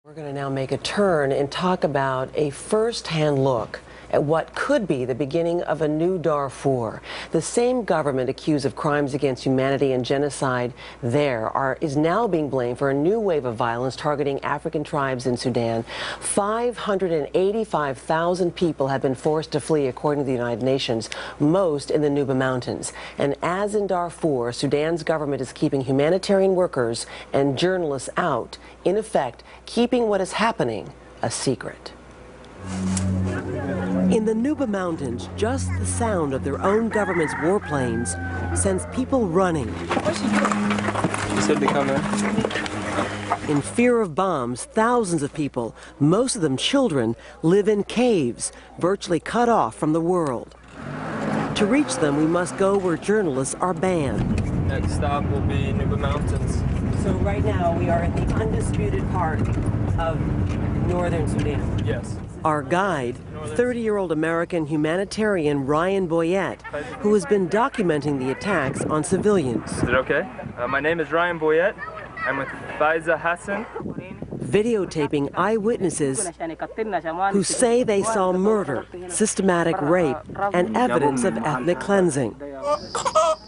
We're going to now make a turn and talk about a first-hand look at what could be the beginning of a new Darfur. The same government accused of crimes against humanity and genocide there is now being blamed for a new wave of violence targeting African tribes in Sudan. 585,000 people have been forced to flee, according to the United Nations, most in the Nuba Mountains. And as in Darfur, Sudan's government is keeping humanitarian workers and journalists out, in effect, keeping what is happening a secret. In the Nuba Mountains, just the sound of their own government's warplanes sends people running. She said to come in. In fear of bombs, thousands of people, most of them children, live in caves, virtually cut off from the world. To reach them, we must go where journalists are banned. Next stop will be Nuba Mountains. So right now we are in the undisputed part of northern Sudan. Yes. Our guide, 30-year-old American humanitarian Ryan Boyette, who has been documenting the attacks on civilians. Is it okay? My name is Ryan Boyette. I'm with Faiza Hassan. Videotaping eyewitnesses who say they saw murder, systematic rape, and evidence of ethnic cleansing.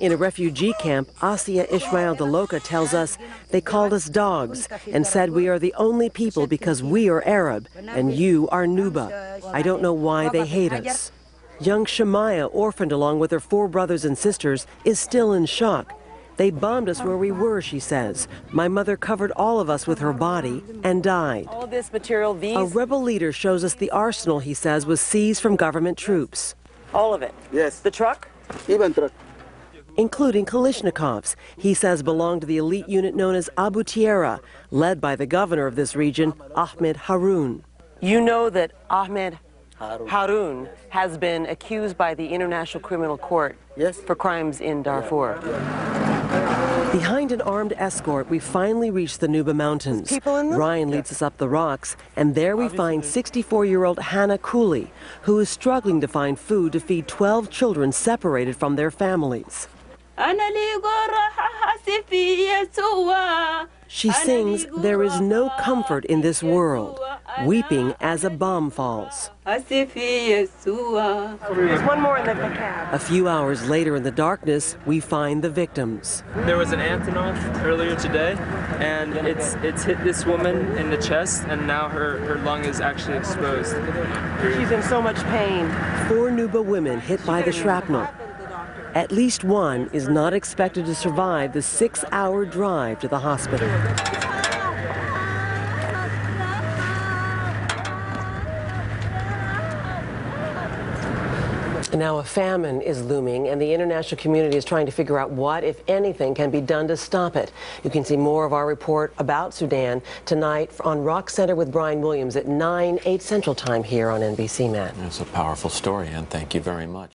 In a refugee camp, Asia Ismail Daloka tells us they called us dogs and said we are the only people because we are Arab and you are Nuba. I don't know why they hate us. Young Shemaiah, orphaned along with her 4 brothers and sisters, is still in shock. They bombed us where we were, she says. My mother covered all of us with her body and died. All this material, A rebel leader shows us the arsenal, he says, was seized from government troops. All of it? Yes. The truck? Even truck. Including Kalashnikovs, he says belonged to the elite unit known as Abu Tierra, led by the governor of this region, Ahmed Haroun. You know that Ahmed Haroun has been accused by the International Criminal Court for crimes in Darfur. Behind an armed escort, we finally reach the Nuba Mountains. Ryan leads us up the rocks, and there we find 64-year-old Hannah Cooley, who is struggling to find food to feed 12 children separated from their families. She sings, "There is no comfort in this world," weeping as a bomb falls. There's one more in the cab. A few hours later in the darkness, we find the victims. There was an Antonov earlier today, and it's hit this woman in the chest, and now her lung is actually exposed. She's in so much pain. 4 Nuba women hit by the shrapnel. At least one is not expected to survive the 6-hour drive to the hospital. Now a famine is looming, and the international community is trying to figure out what, if anything, can be done to stop it. You can see more of our report about Sudan tonight on Rock Center with Brian Williams at 9, 8 Central Time here on NBC, Matt. It's a powerful story, and thank you very much.